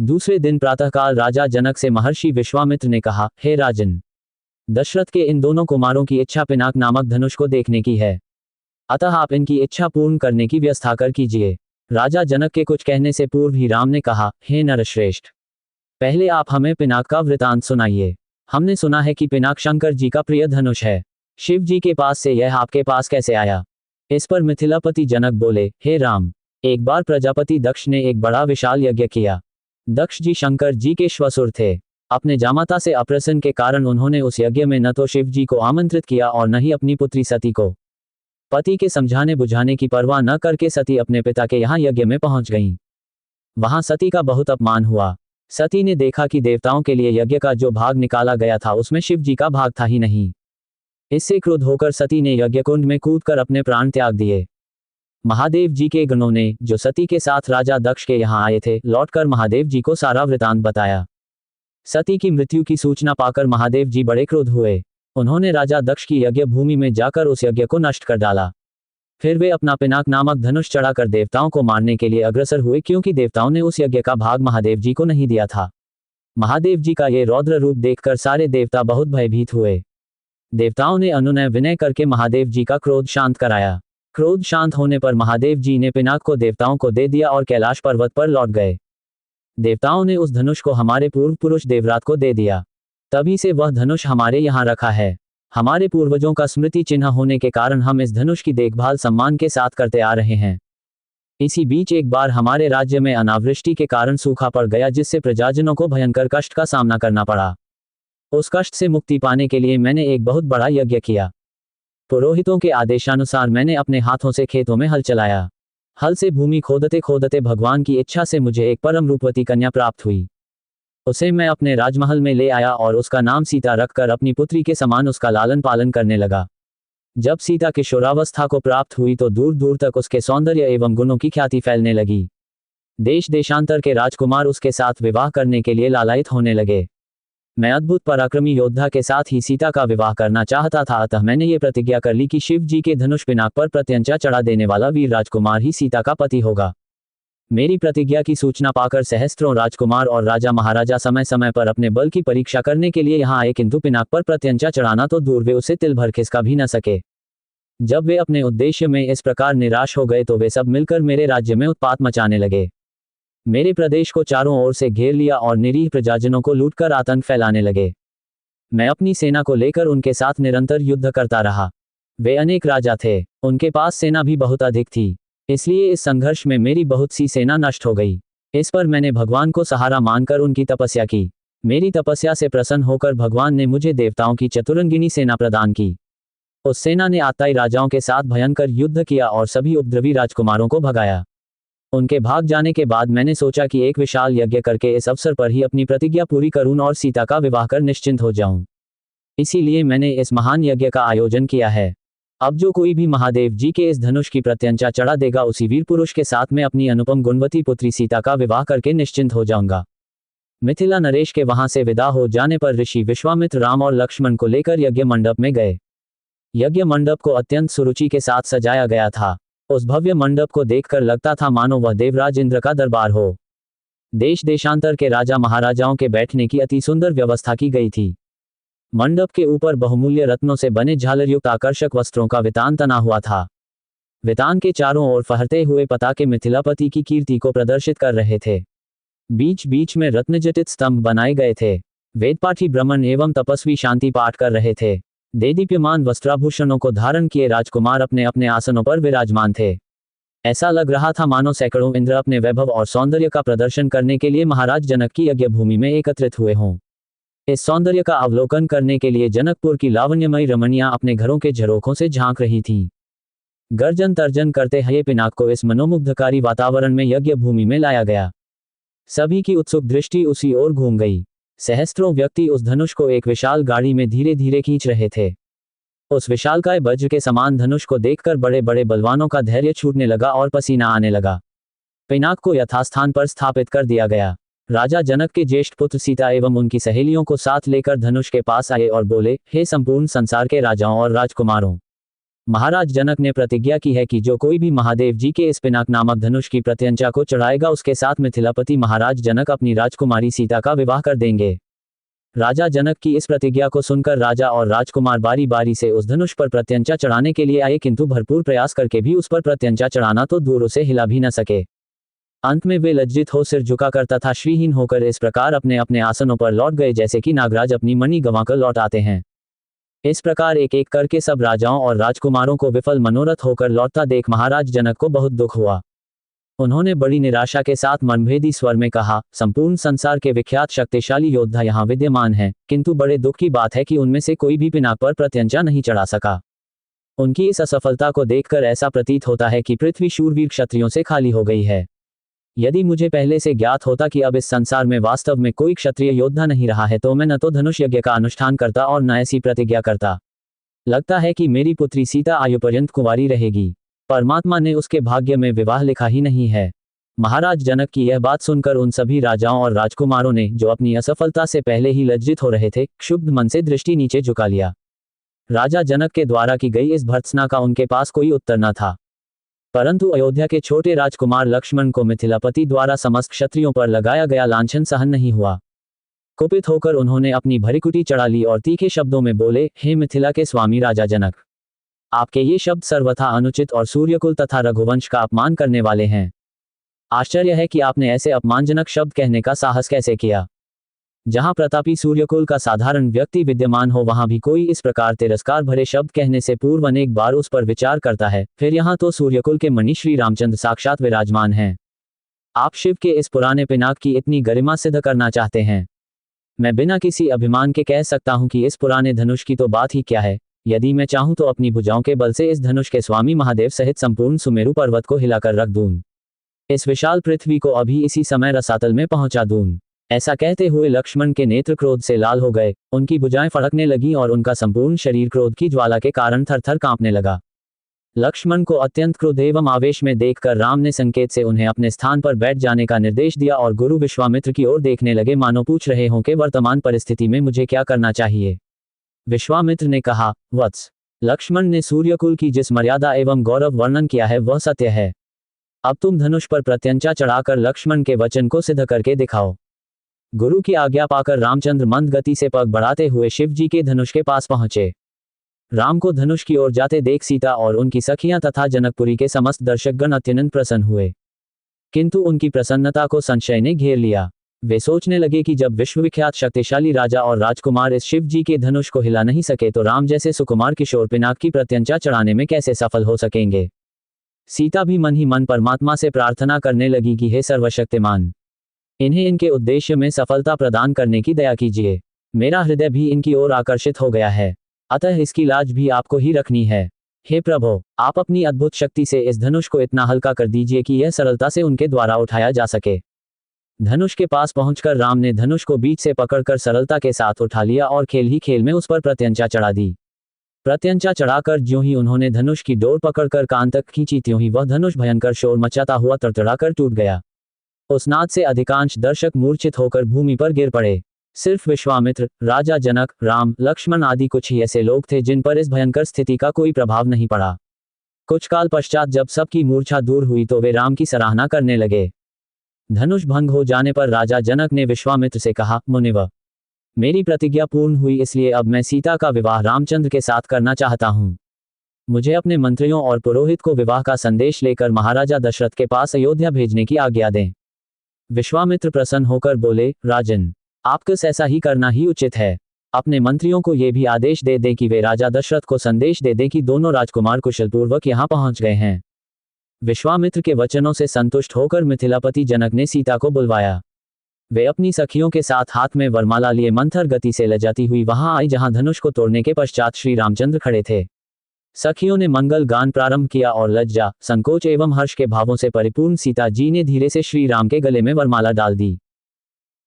दूसरे दिन प्रातःकाल राजा जनक से महर्षि विश्वामित्र ने कहा, हे राजन, दशरथ के इन दोनों कुमारों की इच्छा पिनाक नामक धनुष को देखने की है, अतः आप इनकी इच्छा पूर्ण करने की व्यवस्था कर कीजिए। राजा जनक के कुछ कहने से पूर्व ही राम ने कहा, हे नरश्रेष्ठ, पहले आप हमें पिनाक का वृतांत सुनाइए। हमने सुना है कि पिनाक शंकर जी का प्रिय धनुष है, शिव जी के पास से यह आपके पास कैसे आया? इस पर मिथिलापति जनक बोले, हे राम, एक बार प्रजापति दक्ष ने एक बड़ा विशाल यज्ञ किया। दक्ष जी शंकर जी के श्वसुर थे। अपने जामाता से अप्रसन्न के कारण उन्होंने उस यज्ञ में न तो शिव जी को आमंत्रित किया और न ही अपनी पुत्री सती को। पति के समझाने बुझाने की परवाह न करके सती अपने पिता के यहाँ यज्ञ में पहुंच गईं। वहां सती का बहुत अपमान हुआ। सती ने देखा कि देवताओं के लिए यज्ञ का जो भाग निकाला गया था उसमें शिव जी का भाग था ही नहीं। इससे क्रुद्ध होकर सती ने यज्ञकुंड में कूदकर अपने प्राण त्याग दिए। महादेव जी के गणों ने, जो सती के साथ राजा दक्ष के यहाँ आए थे, लौटकर महादेव जी को सारा वृतांत बताया। सती की मृत्यु की सूचना पाकर महादेव जी बड़े क्रुद्ध हुए। उन्होंने राजा दक्ष की यज्ञ भूमि में जाकर उस यज्ञ को नष्ट कर डाला। फिर वे अपना पिनाक नामक धनुष चढ़ाकर देवताओं को मारने के लिए अग्रसर हुए, क्योंकि देवताओं ने उस यज्ञ का भाग महादेव जी को नहीं दिया था। महादेव जी का ये रौद्र रूप देखकर सारे देवता बहुत भयभीत हुए। देवताओं ने अनुनय विनय करके महादेव जी का क्रोध शांत कराया। क्रोध शांत होने पर महादेव जी ने पिनाक को देवताओं को दे दिया और कैलाश पर्वत पर लौट गए। देवताओं ने उस धनुष को हमारे पूर्व पुरुष देवरात को दे दिया। तभी से वह धनुष हमारे यहाँ रखा है। हमारे पूर्वजों का स्मृति चिन्ह होने के कारण हम इस धनुष की देखभाल सम्मान के साथ करते आ रहे हैं। इसी बीच एक बार हमारे राज्य में अनावृष्टि के कारण सूखा पड़ गया, जिससे प्रजाजनों को भयंकर कष्ट का सामना करना पड़ा। उस कष्ट से मुक्ति पाने के लिए मैंने एक बहुत बड़ा यज्ञ किया। पुरोहितों के आदेशानुसार मैंने अपने हाथों से खेतों में हल चलाया। हल से भूमि खोदते खोदते भगवान की इच्छा से मुझे एक परम रूपवती कन्या प्राप्त हुई। उसे मैं अपने राजमहल में ले आया और उसका नाम सीता रखकर अपनी पुत्री के समान उसका लालन पालन करने लगा। जब सीता किशोरावस्था को प्राप्त हुई तो दूर दूर तक उसके सौंदर्य एवं गुणों की ख्याति फैलने लगी। देश देशांतर के राजकुमार उसके साथ विवाह करने के लिए लालायित होने लगे। मैं अद्भुत पराक्रमी योद्धा के साथ ही सीता का विवाह करना चाहता था, अतः मैंने ये प्रतिज्ञा कर ली कि शिव जी के धनुष पिनाक पर प्रत्यंचा चढ़ा देने वाला वीर राजकुमार ही सीता का पति होगा। मेरी प्रतिज्ञा की सूचना पाकर सहस्त्रों राजकुमार और राजा महाराजा समय समय पर अपने बल की परीक्षा करने के लिए यहाँ आए, किंतु पिनाक पर प्रत्यंचा चढ़ाना तो दूर, वे उसे तिल भर खिसका भी न सके। जब वे अपने उद्देश्य में इस प्रकार निराश हो गए तो वे सब मिलकर मेरे राज्य में उत्पात मचाने लगे। मेरे प्रदेश को चारों ओर से घेर लिया और निरीह प्रजाजनों को लूटकर आतंक फैलाने लगे। मैं अपनी सेना को लेकर उनके साथ निरंतर युद्ध करता रहा। वे अनेक राजा थे, उनके पास सेना भी बहुत अधिक थी, इसलिए इस संघर्ष में मेरी बहुत सी सेना नष्ट हो गई। इस पर मैंने भगवान को सहारा मानकर उनकी तपस्या की। मेरी तपस्या से प्रसन्न होकर भगवान ने मुझे देवताओं की चतुरंगिनी सेना प्रदान की। उस सेना ने आताई राजाओं के साथ भयंकर युद्ध किया और सभी उपद्रवी राजकुमारों को भगाया। उनके भाग जाने के बाद मैंने सोचा कि एक विशाल यज्ञ करके इस अवसर पर ही अपनी प्रतिज्ञा पूरी करूं और सीता का विवाह कर निश्चिंत हो जाऊं। इसीलिए मैंने इस महान यज्ञ का आयोजन किया है। अब जो कोई भी महादेव जी के इस धनुष की प्रत्यंचा चढ़ा देगा, उसी वीर पुरुष के साथ मैं अपनी अनुपम गुणवती पुत्री सीता का विवाह करके निश्चिंत हो जाऊंगा। मिथिला नरेश के वहां से विदा हो जाने पर ऋषि विश्वामित्र राम और लक्ष्मण को लेकर यज्ञ मंडप में गए। यज्ञ मंडप को अत्यंत सुरुचि के साथ सजाया गया था। उस भव्य मंडप को देखकर लगता था मानो वह देवराज इंद्र का दरबार हो। देश देशांतर के राजा महाराजाओं के बैठने की अति सुंदर व्यवस्था की गई थी। मंडप के ऊपर बहुमूल्य रत्नों से बने झालरयुक्त आकर्षक वस्त्रों का वितान तना हुआ था। वितान के चारों ओर फहरते हुए पताके मिथिलापति की कीर्ति को प्रदर्शित कर रहे थे। बीच बीच में रत्नजटित स्तंभ बनाए गए थे। वेदपाठी ब्राह्मण एवं तपस्वी शांति पाठ कर रहे थे। देदीप्यमान वस्त्राभूषणों को धारण किए राजकुमार अपने अपने आसनों पर विराजमान थे। ऐसा लग रहा था मानो सैकड़ों इंद्र अपने वैभव और सौंदर्य का प्रदर्शन करने के लिए महाराज जनक की यज्ञ भूमि में एकत्रित हुए हों। इस सौंदर्य का अवलोकन करने के लिए जनकपुर की लावण्यमयी रमणियां अपने घरों के झरोखों से झांक रही थीं। गर्जन तर्जन करते हुए पिनाक को इस मनोमुग्धकारी वातावरण में यज्ञ भूमि में लाया गया। सभी की उत्सुक दृष्टि उसी ओर घूम गई। सहस्त्रों व्यक्ति उस धनुष को एक विशाल गाड़ी में धीरे धीरे खींच रहे थे। उस विशालकाय वज्र के समान धनुष को देखकर बड़े बड़े बलवानों का धैर्य छूटने लगा और पसीना आने लगा। पिनाक को यथास्थान पर स्थापित कर दिया गया। राजा जनक के ज्येष्ठ पुत्र सीता एवं उनकी सहेलियों को साथ लेकर धनुष के पास आए और बोले, हे संपूर्ण संसार के राजाओं और राजकुमारों, महाराज जनक ने प्रतिज्ञा की है कि जो कोई भी महादेव जी के इस पिनाक नामक धनुष की प्रत्यंचा को चढ़ाएगा उसके साथ मिथिलापति महाराज जनक अपनी राजकुमारी सीता का विवाह कर देंगे। राजा जनक की इस प्रतिज्ञा को सुनकर राजा और राजकुमार बारी बारी से उस धनुष पर प्रत्यंचा चढ़ाने के लिए आए, किंतु भरपूर प्रयास करके भी उस पर प्रत्यंचा चढ़ाना तो दूर उसे हिला भी न सके। अंत में वे लज्जित हो सिर झुकाकर तथा श्रीहीन होकर इस प्रकार अपने अपने आसनों पर लौट गए जैसे कि नागराज अपनी मणि गंवाकर लौट आते हैं। इस प्रकार एक एक करके सब राजाओं और राजकुमारों को विफल मनोरथ होकर लौटता देख महाराज जनक को बहुत दुख हुआ। उन्होंने बड़ी निराशा के साथ मनभेदी स्वर में कहा, संपूर्ण संसार के विख्यात शक्तिशाली योद्धा यहाँ विद्यमान हैं, किंतु बड़े दुख की बात है कि उनमें से कोई भी पिनाक पर प्रत्यंचा नहीं चढ़ा सका। उनकी इस असफलता को देखकर ऐसा प्रतीत होता है कि पृथ्वी शूरवीर क्षत्रियों से खाली हो गई है। यदि मुझे पहले से ज्ञात होता कि अब इस संसार में वास्तव में कोई क्षत्रिय योद्धा नहीं रहा है तो मैं न तो धनुष यज्ञ का अनुष्ठान करता और न ऐसी प्रतिज्ञा करता। लगता है कि मेरी पुत्री सीता आयु पर्यंत कुंवारी रहेगी। परमात्मा ने उसके भाग्य में विवाह लिखा ही नहीं है। महाराज जनक की यह बात सुनकर उन सभी राजाओं और राजकुमारों ने, जो अपनी असफलता से पहले ही लज्जित हो रहे थे, क्षुब्ध मन से दृष्टि नीचे झुका लिया। राजा जनक के द्वारा की गई इस भर्त्सना का उनके पास कोई उत्तर न था। परंतु अयोध्या के छोटे राजकुमार लक्ष्मण को मिथिलापति द्वारा समस्त क्षत्रियों पर लगाया गया लांछन सहन नहीं हुआ। कुपित होकर उन्होंने अपनी भरिकुटी चढ़ा ली और तीखे शब्दों में बोले, हे मिथिला के स्वामी राजा जनक, आपके ये शब्द सर्वथा अनुचित और सूर्यकुल तथा रघुवंश का अपमान करने वाले हैं। आश्चर्य है कि आपने ऐसे अपमानजनक शब्द कहने का साहस कैसे किया। जहां प्रतापी सूर्यकुल का साधारण व्यक्ति विद्यमान हो वहां भी कोई इस प्रकार तिरस्कार भरे शब्द कहने से पूर्व अनेक बार उस पर विचार करता है, फिर यहाँ तो सूर्यकुल के मणि श्री रामचंद्र साक्षात विराजमान हैं। आप शिव के इस पुराने पिनाक की इतनी गरिमा सिद्ध करना चाहते हैं। मैं बिना किसी अभिमान के कह सकता हूं कि इस पुराने धनुष की तो बात ही क्या है। यदि मैं चाहूं तो अपनी भुजाओं के बल से इस धनुष के स्वामी महादेव सहित संपूर्ण सुमेरु पर्वत को हिलाकर रख दूं। इस विशाल पृथ्वी को अभी इसी समय रसातल में पहुंचा दूं। ऐसा कहते हुए लक्ष्मण के नेत्र क्रोध से लाल हो गए, उनकी भुजाएं फड़कने लगीं और उनका संपूर्ण शरीर क्रोध की ज्वाला के कारण थरथर कांपने लगा। लक्ष्मण को अत्यंत क्रोध एवं आवेश में देखकर राम ने संकेत से उन्हें अपने स्थान पर बैठ जाने का निर्देश दिया और गुरु विश्वामित्र की ओर देखने लगे, मानो पूछ रहे हों कि वर्तमान परिस्थिति में मुझे क्या करना चाहिए। विश्वामित्र ने कहा, वत्स, लक्ष्मण ने सूर्यकुल की जिस मर्यादा एवं गौरव वर्णन किया है वह सत्य है। अब तुम धनुष पर प्रत्यंचा चढ़ाकर लक्ष्मण के वचन को सिद्ध करके दिखाओ। गुरु की आज्ञा पाकर रामचंद्र मंद गति से पग बढ़ाते हुए शिव जी के धनुष के पास पहुंचे। राम को धनुष की ओर जाते देख सीता और उनकी सखियां तथा जनकपुरी के समस्त दर्शकगण अत्यंत प्रसन्न हुए, किंतु उनकी प्रसन्नता को संशय ने घेर लिया। वे सोचने लगे कि जब विश्वविख्यात शक्तिशाली राजा और राजकुमार इस शिव जी के धनुष को हिला नहीं सके तो राम जैसे सुकुमार किशोर पिनाक की प्रत्यंचा चढ़ाने में कैसे सफल हो सकेंगे। सीता भी मन ही मन परमात्मा से प्रार्थना करने लगी कि हे सर्वशक्तिमान, इन्हें इनके उद्देश्य में सफलता प्रदान करने की दया कीजिए। मेरा हृदय भी इनकी ओर आकर्षित हो गया है, अतः इसकी लाज भी आपको ही रखनी है। हे प्रभु, आप अपनी अद्भुत शक्ति से इस धनुष को इतना हल्का कर दीजिए कि यह सरलता से उनके द्वारा उठाया जा सके। धनुष के पास पहुंचकर राम ने धनुष को बीच से पकड़कर सरलता के साथ उठा लिया और खेल ही खेल में उस पर प्रत्यंचा चढ़ा दी। प्रत्यंचा चढ़ाकर ज्यों ही उन्होंने धनुष की डोर पकड़कर कान तक खींची त्यों ही वह धनुष भयंकर शोर मचाता हुआ तड़तड़ाकर टूट गया। उस नाद से अधिकांश दर्शक मूर्छित होकर भूमि पर गिर पड़े। सिर्फ विश्वामित्र, राजा जनक, राम, लक्ष्मण आदि कुछ ही ऐसे लोग थे जिन पर इस भयंकर स्थिति का कोई प्रभाव नहीं पड़ा। कुछ काल पश्चात जब सबकी मूर्छा दूर हुई तो वे राम की सराहना करने लगे। धनुष भंग हो जाने पर राजा जनक ने विश्वामित्र से कहा, मुनिवर, मेरी प्रतिज्ञा पूर्ण हुई, इसलिए अब मैं सीता का विवाह रामचंद्र के साथ करना चाहता हूँ। मुझे अपने मंत्रियों और पुरोहित को विवाह का संदेश लेकर महाराजा दशरथ के पास अयोध्या भेजने की आज्ञा दें। विश्वामित्र प्रसन्न होकर बोले, राजन, आपको ऐसा ही करना ही उचित है। अपने मंत्रियों को यह भी आदेश दे दें कि वे राजा दशरथ को संदेश दे दें कि दोनों राजकुमार कुशलपूर्वक यहाँ पहुँच गए हैं। विश्वामित्र के वचनों से संतुष्ट होकर मिथिलापति जनक ने सीता को बुलवाया। वे अपनी सखियों के साथ हाथ में वरमाला लिए मंथर गति से लजाती हुई वहां आई जहां धनुष को तोड़ने के पश्चात श्री रामचंद्र खड़े थे। सखियों ने मंगल गान प्रारंभ किया और लज्जा, संकोच एवं हर्ष के भावों से परिपूर्ण सीता जी ने धीरे से श्री राम के गले में वरमाला डाल दी।